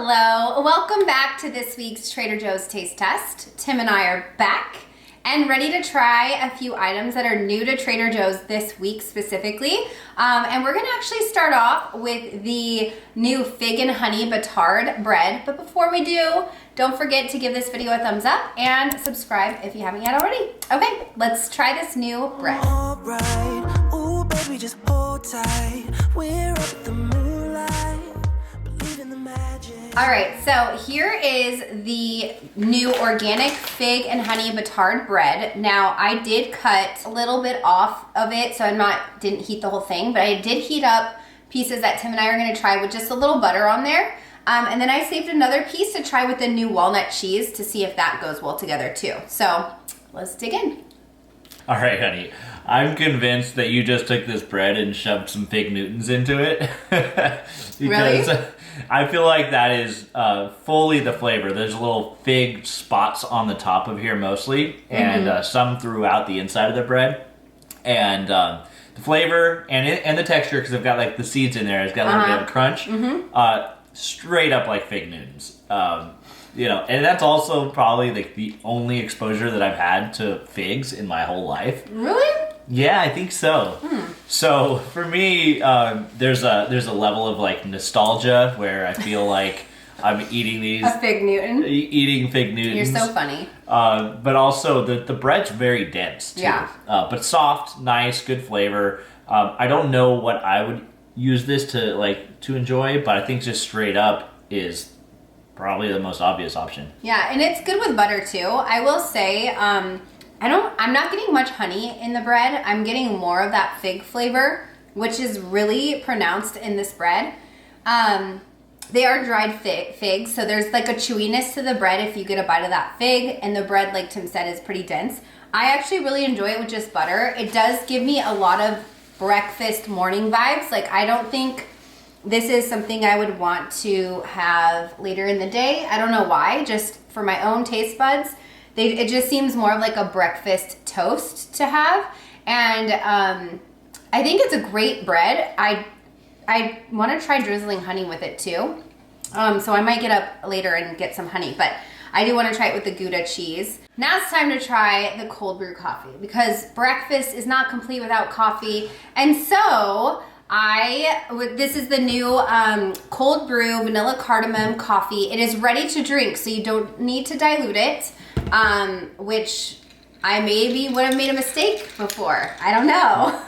Hello, welcome back to this week's Trader Joe's Taste Test. Tim and I are back and ready to try a few items that are new to Trader Joe's this week specifically. And we're gonna actually start off with the new fig and honey batard bread. But before we do, don't forget to give this video a thumbs up and subscribe if you haven't yet already. Okay, let's try this new bread. All right. Ooh, baby, just hold tight. We're up at the moonlight. Believe in the magic. All right, so here is the new organic fig and honey batard bread. Now, I did cut a little bit off of it, so didn't heat the whole thing, but I did heat up pieces that Tim and I are gonna try with just a little butter on there. And then I saved another piece to try with the new walnut cheese to see if that goes well together too. So let's dig in. All right, honey. I'm convinced that you just took this bread and shoved some fig Newtons into it. Because Really? I feel like that is fully the flavor. There's little fig spots on the top of here mostly, and some throughout the inside of the bread. And the flavor and the texture, because I've got like the seeds in there, it's got a little bit of crunch. Straight up like fig Newtons. You know, and that's also probably like the only exposure that I've had to figs in my whole life. Really? Yeah, I think so. So for me, there's a level of like nostalgia where I feel like I'm eating these A fig Newton? eating fig Newtons. You're so funny. But also the bread's very dense too. Yeah. But soft, nice, good flavor. I don't know what I would use this to enjoy, but I think just straight up is probably the most obvious option. Yeah, and it's good with butter too. I will say, I'm not getting much honey in the bread. I'm getting more of that fig flavor, which is really pronounced in this bread. They are dried figs, so there's like a chewiness to the bread if you get a bite of that fig, and the bread, like Tim said, is pretty dense. I actually really enjoy it with just butter. It does give me a lot of breakfast morning vibes. Like, I don't think this is something I would want to have later in the day. I don't know why, just for my own taste buds. It just seems more of like a breakfast toast to have. And I think it's a great bread. I want to try drizzling honey with it too. So I might get up later and get some honey, but I do want to try it with the Gouda cheese. Now it's time to try the cold brew coffee, because breakfast is not complete without coffee. And so this is the new cold brew vanilla cardamom coffee. It is ready to drink, so you don't need to dilute it, which I maybe would have made a mistake before. I don't know.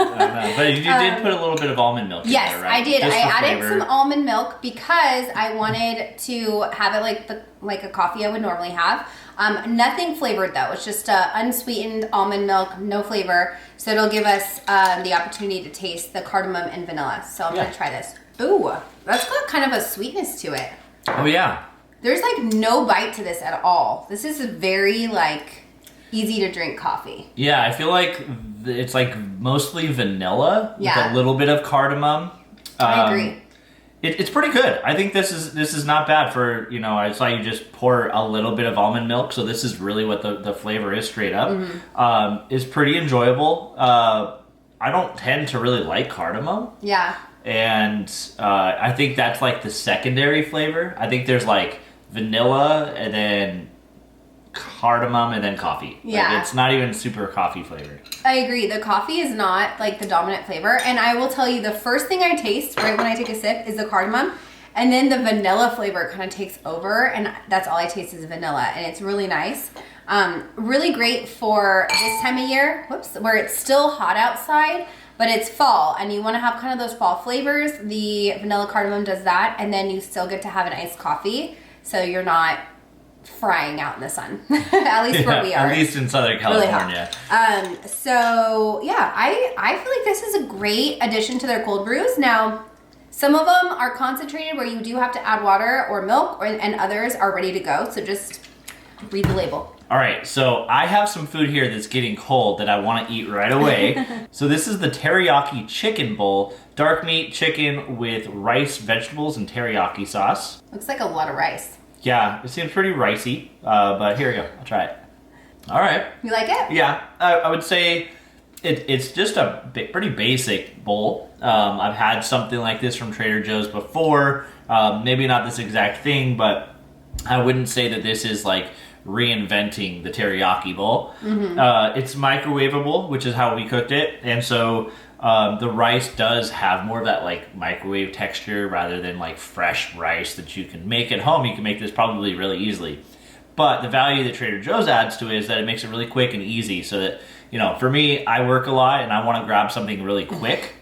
But you did put a little bit of almond milk in there, right? I did. Just I for added flavor. some almond milk because I wanted to have it like a coffee I would normally have. Nothing flavored though. It's just unsweetened almond milk, no flavor. So it'll give us the opportunity to taste the cardamom and vanilla. So I'm gonna try this. Ooh, that's got kind of a sweetness to it. Oh yeah. There's like no bite to this at all. This is a very like easy to drink coffee. Yeah, I feel like it's like mostly vanilla with Yeah. a little bit of cardamom. I agree. It's pretty good. I think this is not bad for, you know, I saw you just pour a little bit of almond milk, so this is really what the flavor is straight up. It's pretty enjoyable. I don't tend to really like cardamom. Yeah. And I think that's like the secondary flavor. I think there's like vanilla and then cardamom and then coffee. Yeah. Like, it's not even super coffee flavored. I agree. The coffee is not like the dominant flavor. And I will tell you, the first thing I taste right when I take a sip is the cardamom. And then the vanilla flavor kind of takes over. And that's all I taste is vanilla. And it's really nice. Really great for this time of year, where it's still hot outside, but it's fall. And you want to have kind of those fall flavors. The vanilla cardamom does that. And then you still get to have an iced coffee. So you're not frying out in the sun. At least where we are. At least in Southern California. So yeah, I feel like this is a great addition to their cold brews. Now, some of them are concentrated where you do have to add water or milk, and others are ready to go. So just read the label. All right, so I have some food here that's getting cold that I want to eat right away. So this is the teriyaki chicken bowl. Dark meat chicken with rice, vegetables, and teriyaki sauce. Looks like a lot of rice. Yeah, it seems pretty ricey, but here we go. I'll try it. All right. You like it? Yeah, I would say It's just a pretty basic bowl. I've had something like this from Trader Joe's before. Maybe not this exact thing, but I wouldn't say that this is like reinventing the teriyaki bowl. It's microwavable, which is how we cooked it, and so the rice does have more of that like microwave texture rather than like fresh rice that you can make at home. You can make this probably really easily. But the value that Trader Joe's adds to it is that it makes it really quick and easy so that, you know, for me, I work a lot and I want to grab something really quick.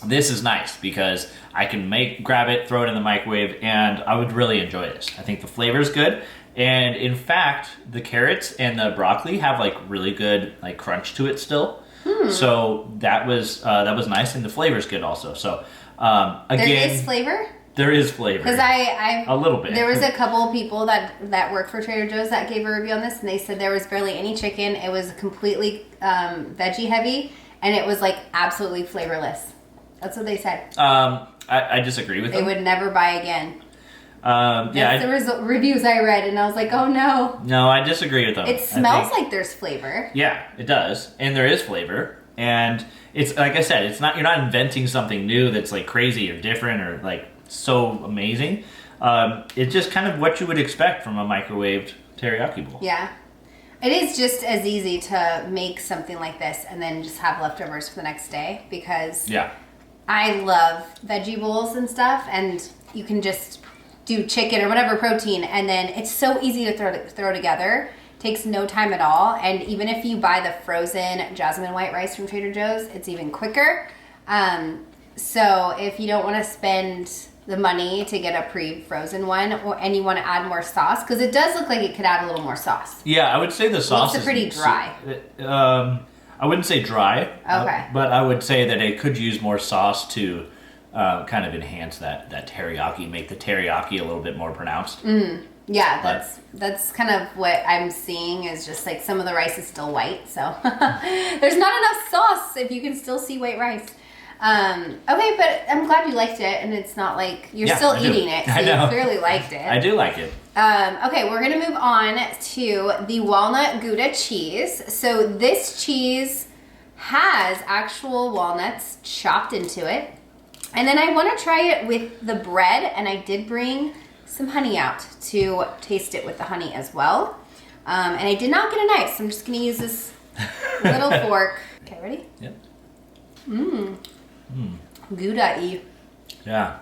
This is nice because I can grab it, throw it in the microwave, and I would really enjoy this. I think the flavor is good. And in fact, the carrots and the broccoli have like really good like crunch to it still. So that was nice, and the flavor is good also. So again, there is flavor? There is flavor. Because I a little bit. There was a couple of people that work for Trader Joe's that gave a review on this, and they said there was barely any chicken. It was completely veggie heavy, and it was like absolutely flavorless. That's what they said. I disagree with them. They would never buy again. Yeah, the reviews I read, and I was like, oh no. No, I disagree with them. It smells like there's flavor. Yeah, it does, and there is flavor, and it's like I said, you're not inventing something new that's like crazy or different or like so amazing. It's just kind of what you would expect from a microwaved teriyaki bowl. Yeah. It is just as easy to make something like this and then just have leftovers for the next day, because I love veggie bowls and stuff, and you can just do chicken or whatever protein, and then it's so easy to throw together. Takes no time at all, and even if you buy the frozen jasmine white rice from Trader Joe's, it's even quicker. So if you don't want to spend the money to get a pre-frozen one, and you want to add more sauce, because it does look like it could add a little more sauce. Yeah, I would say the sauce is pretty dry. I wouldn't say dry. Okay. But I would say that it could use more sauce to kind of enhance that teriyaki, make the teriyaki a little bit more pronounced. Yeah, that's kind of what I'm seeing, is just like some of the rice is still white, so there's not enough sauce if you can still see white rice. Okay, but I'm glad you liked it, and it's not like you're still eating it, so you clearly liked it. I do like it. Okay, we're gonna move on to the walnut Gouda cheese. So this cheese has actual walnuts chopped into it, and then I want to try it with the bread, and I did bring some honey out to taste it with the honey as well. And I did not get a knife, so I'm just gonna use this little fork. Okay, ready? Yep. Gouda-y. Yeah.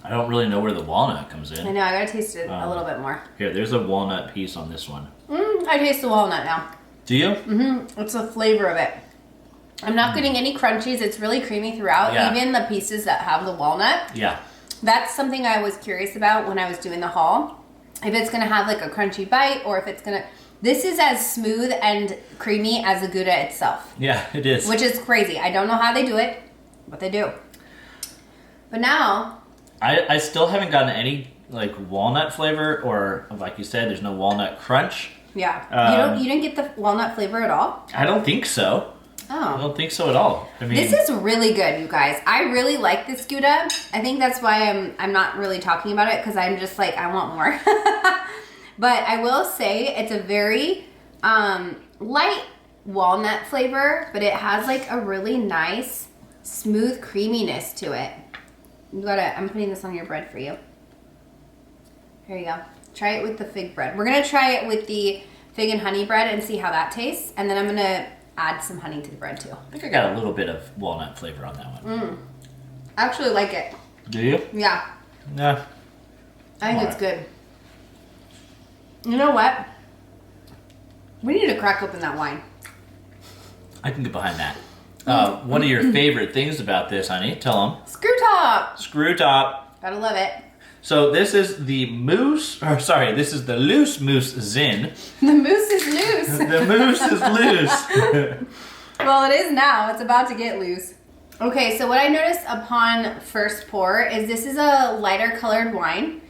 I don't really know where the walnut comes in. I know, I gotta taste it a little bit more. Here, there's a walnut piece on this one. I taste the walnut now. Do you? It's the flavor of it. I'm not getting any crunchies. It's really creamy throughout. Yeah. Even the pieces that have the walnut. Yeah. That's something I was curious about when I was doing the haul. If it's gonna have like a crunchy bite, or if it's gonna... This is as smooth and creamy as the Gouda itself. Yeah, it is. Which is crazy. I don't know how they do it, but they do. But now... I still haven't gotten any like walnut flavor, or like you said, there's no walnut crunch. Yeah. You didn't get the walnut flavor at all? I don't think so. Oh. I don't think so at all. I mean, this is really good, you guys. I really like this Gouda. I think that's why I'm not really talking about it, because I'm just like, I want more. But I will say it's a very light walnut flavor, but it has like a really nice, smooth creaminess to it. I'm putting this on your bread for you. Here you go. Try it with the fig bread. We're gonna try it with the fig and honey bread and see how that tastes, and then I'm gonna add some honey to the bread too. I think I got a little bit of walnut flavor on that one. I actually like it. Do you? Yeah. Yeah. I think it's good. You know what? We need to crack open that wine. I can get behind that. One of your favorite things about this, honey, tell them. Screw top. Screw top. Gotta love it. So this is the this is the loose mousse Zin. The mousse is loose. The mousse is loose. Well, it is now. It's about to get loose. Okay, so what I noticed upon first pour is this is a lighter colored wine.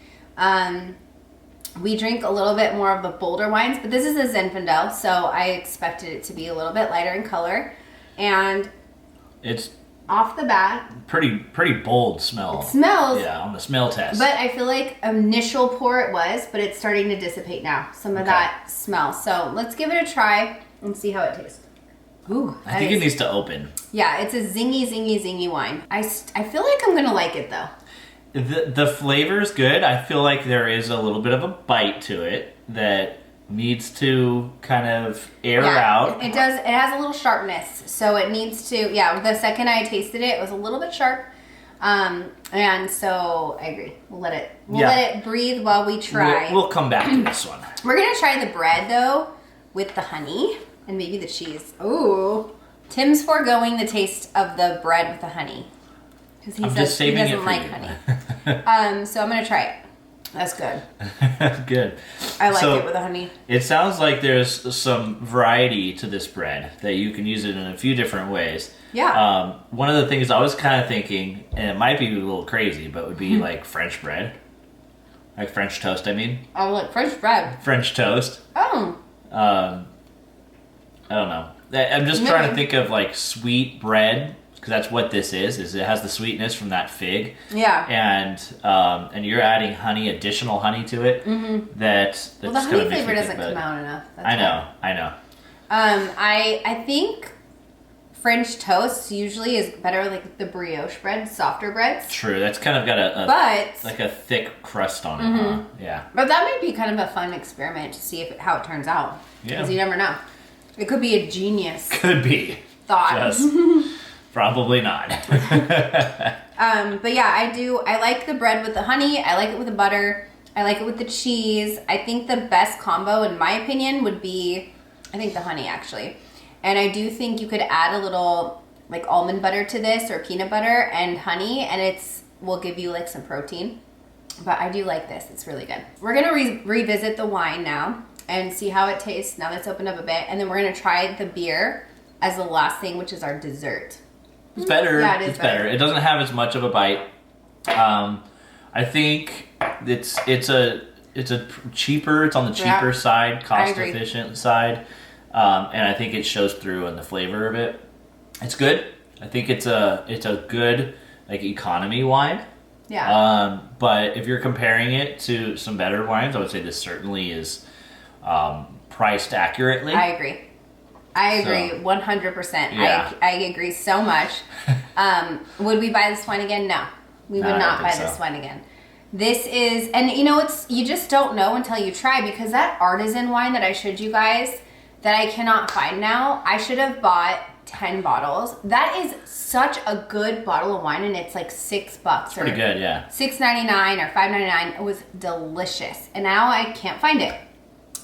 We drink a little bit more of the bolder wines, but this is a Zinfandel, so I expected it to be a little bit lighter in color. And it's off the bat, pretty bold smell. It smells. Yeah, on the smell test. But I feel like initial pour it was, but it's starting to dissipate now. Some of that smell. So let's give it a try and see how it tastes. Ooh, I think it needs to open. Yeah, it's a zingy wine. I feel like I'm gonna like it though. The flavor's good. I feel like there is a little bit of a bite to it that needs to kind of air out. It does. It has a little sharpness, so it needs to. Yeah, the second I tasted it, it was a little bit sharp, and so I agree. We'll let it breathe while we try. We'll come back to this one. We're gonna try the bread though with the honey and maybe the cheese. Ooh, Tim's foregoing the taste of the bread with the honey because he doesn't like honey. So I'm gonna try it. That's good. Good. I like it with the honey. It sounds like there's some variety to this bread, that you can use it in a few different ways. Yeah. One of the things I was kind of thinking, and it might be a little crazy, but would be like French bread. Like French toast, I mean. Oh, like French bread. French toast. Oh. I don't know. I'm just trying to think of like sweet bread, because that's what this is it has the sweetness from that fig. Yeah. And you're adding additional honey to it. Mm-hmm. That's well, the honey flavor doesn't come out enough. I know. I think French toast usually is better like the brioche bread, softer breads. True, that's kind of got a thick crust on it. Mm-hmm. Huh? Yeah. But that might be kind of a fun experiment to see how it turns out. Yeah. Because you never know. It could be a genius. Could be. Thought. Just probably not. But yeah, I like the bread with the honey. I like it with the butter. I like it with the cheese. I think the best combo, in my opinion, would be, I think the honey actually. And I do think you could add a little like almond butter to this or peanut butter and honey, and will give you like some protein. But I do like this. It's really good. We're going to revisit the wine now and see how it tastes now that's opened up a bit. And then we're going to try the beer as the last thing, which is our dessert. It's better. Yeah, it is better. It doesn't have as much of a bite. I think it's cheaper. It's on the cheaper side, cost efficient side, and I think it shows through in the flavor of it. It's good. I think it's a good like economy wine. Yeah. But if you're comparing it to some better wines, I would say this certainly is priced accurately. I agree. 100%. Yeah. I agree so much. Would we buy this wine again? No. We would not buy this wine again. This is, and you just don't know until you try, because that artisan wine that I showed you guys that I cannot find now, I should have bought 10 bottles. That is such a good bottle of wine, and it's like $6. It's pretty good, yeah. $6.99 or $5.99. It was delicious. And now I can't find it.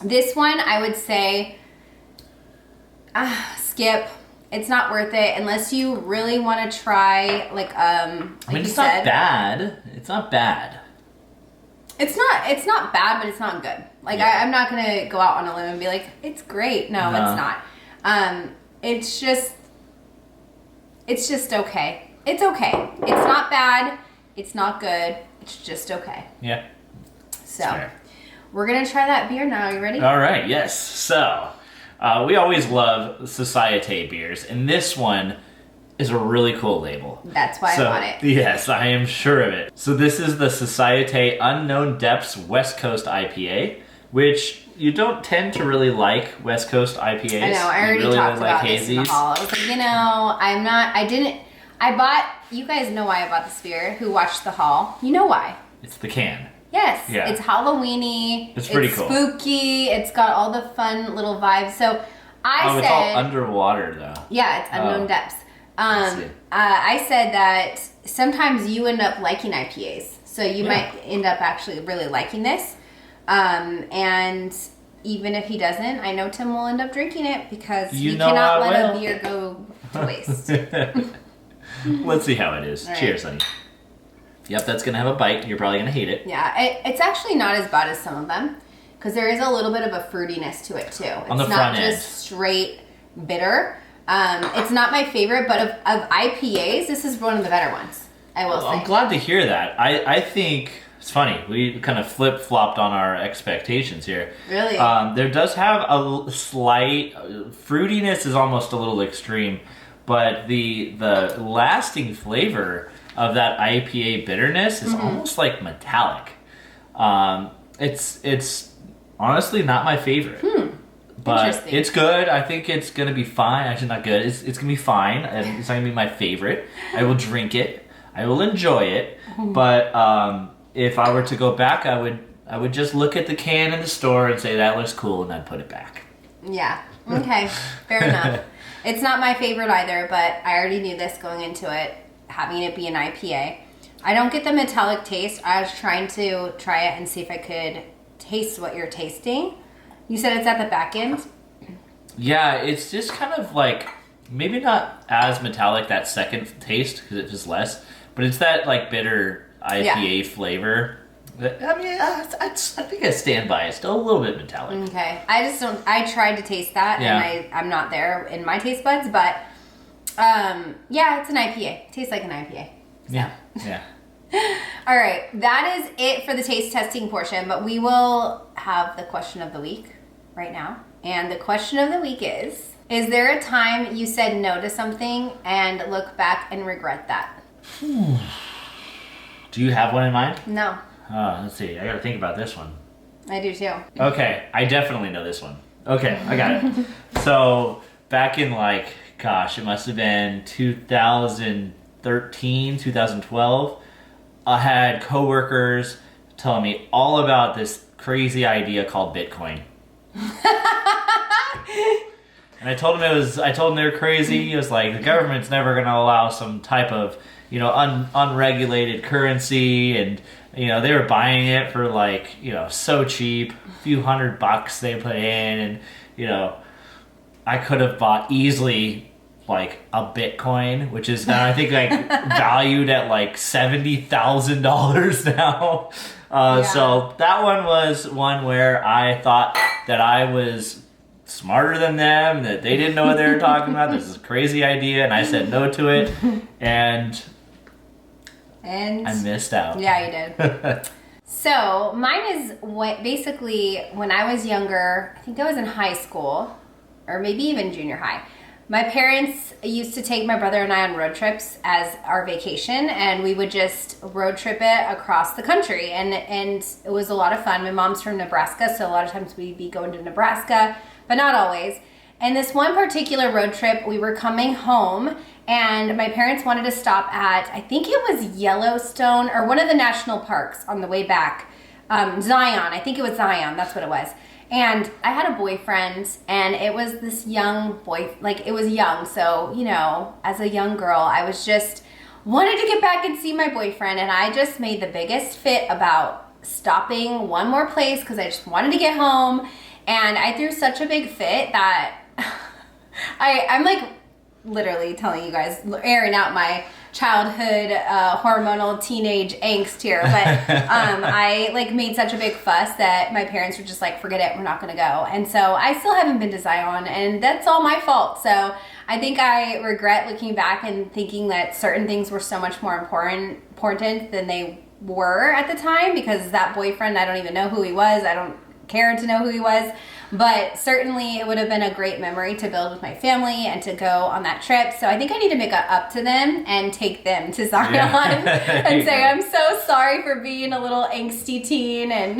This one, I would say, skip. It's not worth it unless you really want to try like it's not bad. It's not bad. It's not bad, but it's not good. Like I'm not gonna go out on a limb and be like, it's great. No, it's not. It's just okay. It's okay. It's not bad. It's not good. It's just okay. Yeah. So we're gonna try that beer now. Are you ready? All right. Yes. So. We always love Société beers, and this one is a really cool label. That's why I bought it. Yes, I am sure of it. So this is the Société Unknown Depths West Coast IPA, which you don't tend to really like West Coast IPAs. I know, I already talked about this in the hall. I was like, you guys know why I bought this beer, who watched the haul. You know why. It's the can. Yes, yeah. It's Halloween-y. It's pretty cool. Spooky. It's got all the fun little vibes. So it's all underwater though. Yeah, it's Unknown Depths. I said that sometimes you end up liking IPAs, so you might end up actually really liking this. And even if he doesn't, I know Tim will end up drinking it because he cannot let a beer go to waste. Let's see how it is. Right. Cheers, honey. Yep, that's going to have a bite. You're probably going to hate it. Yeah, it's actually not as bad as some of them, because there is a little bit of a fruitiness to it, too. It's on the front end. Not just straight bitter. It's not my favorite, but of IPAs, this is one of the better ones, I will say. I'm glad to hear that. I think, it's funny, we kind of flip-flopped on our expectations here. Really? There does have a slight, fruitiness is almost a little extreme, but the lasting flavor of that IPA bitterness is almost like metallic. It's honestly not my favorite, But Interesting. it's good. I think it's gonna be fine. Actually, not good. It's gonna be fine, and it's not gonna be my favorite. I will drink it. I will enjoy it. But if I were to go back, I would just look at the can in the store and say that looks cool, and I'd put it back. Yeah. Okay. Fair enough. It's not my favorite either, but I already knew this going into it, having it be an IPA. I don't get the metallic taste. I was trying to try it and see if I could taste what you're tasting. You said it's at the back end? Yeah, it's just kind of like, maybe not as metallic, that second taste, because it's just less, but it's that like bitter IPA flavor. I mean, I think I stand by it. Still a little bit metallic. Okay. I tried to taste that, and I'm not there in my taste buds, but yeah, it's an IPA. It tastes like an IPA. So. Yeah. All right, that is it for the taste testing portion, but we will have the question of the week right now. And the question of the week is there a time you said no to something and look back and regret that? Do you have one in mind? No. Let's see. I gotta think about this one. I do too. Okay, I definitely know this one. Okay, I got it. So, back in like, gosh, it must have been 2013, 2012, I had coworkers telling me all about this crazy idea called Bitcoin. And I told them they were crazy. It was like, the government's never going to allow some type of, unregulated currency, and they were buying it for like, so cheap, a few $100 they put in, and I could have bought easily like a Bitcoin, which is now I think like valued at like $70,000 now. So that one was one where I thought that I was smarter than them, that they didn't know what they were talking about. This is a crazy idea, and I said no to it, and I missed out. Yeah, you did. So mine is basically when I was younger. I think I was in high school, or maybe even junior high. My parents used to take my brother and I on road trips as our vacation, and we would just road trip it across the country, and it was a lot of fun. My mom's from Nebraska, so a lot of times we'd be going to Nebraska, but not always. And this one particular road trip, we were coming home, and my parents wanted to stop at, I think it was Yellowstone, or one of the national parks on the way back. Zion, I think it was Zion, that's what it was. And I had a boyfriend, and it was this young boy, like it was young. So, as a young girl, I was just wanted to get back and see my boyfriend. And I just made the biggest fit about stopping one more place because I just wanted to get home. And I threw such a big fit that I'm like literally telling you guys, airing out my childhood hormonal teenage angst here, but I like made such a big fuss that my parents were just like, forget it, we're not gonna go. And so I still haven't been to Zion, and that's all my fault. So I think I regret looking back and thinking that certain things were so much more important than they were at the time, because that boyfriend, I don't even know who he was. I don't care to know who he was, but certainly it would have been a great memory to build with my family and to go on that trip. So I think I need to make it up to them and take them to Zion and say, I'm so sorry for being a little angsty teen and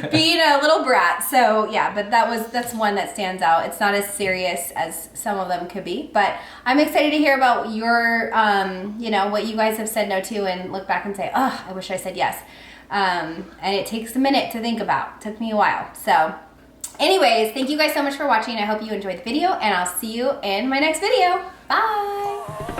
being a little brat. So yeah, but that's one that stands out. It's not as serious as some of them could be, but I'm excited to hear about your, what you guys have said no to and look back and say, oh, I wish I said yes. And it takes a minute to think about. It took me a while. So anyways, thank you guys so much for watching. I hope you enjoyed the video, and I'll see you in my next video. Bye.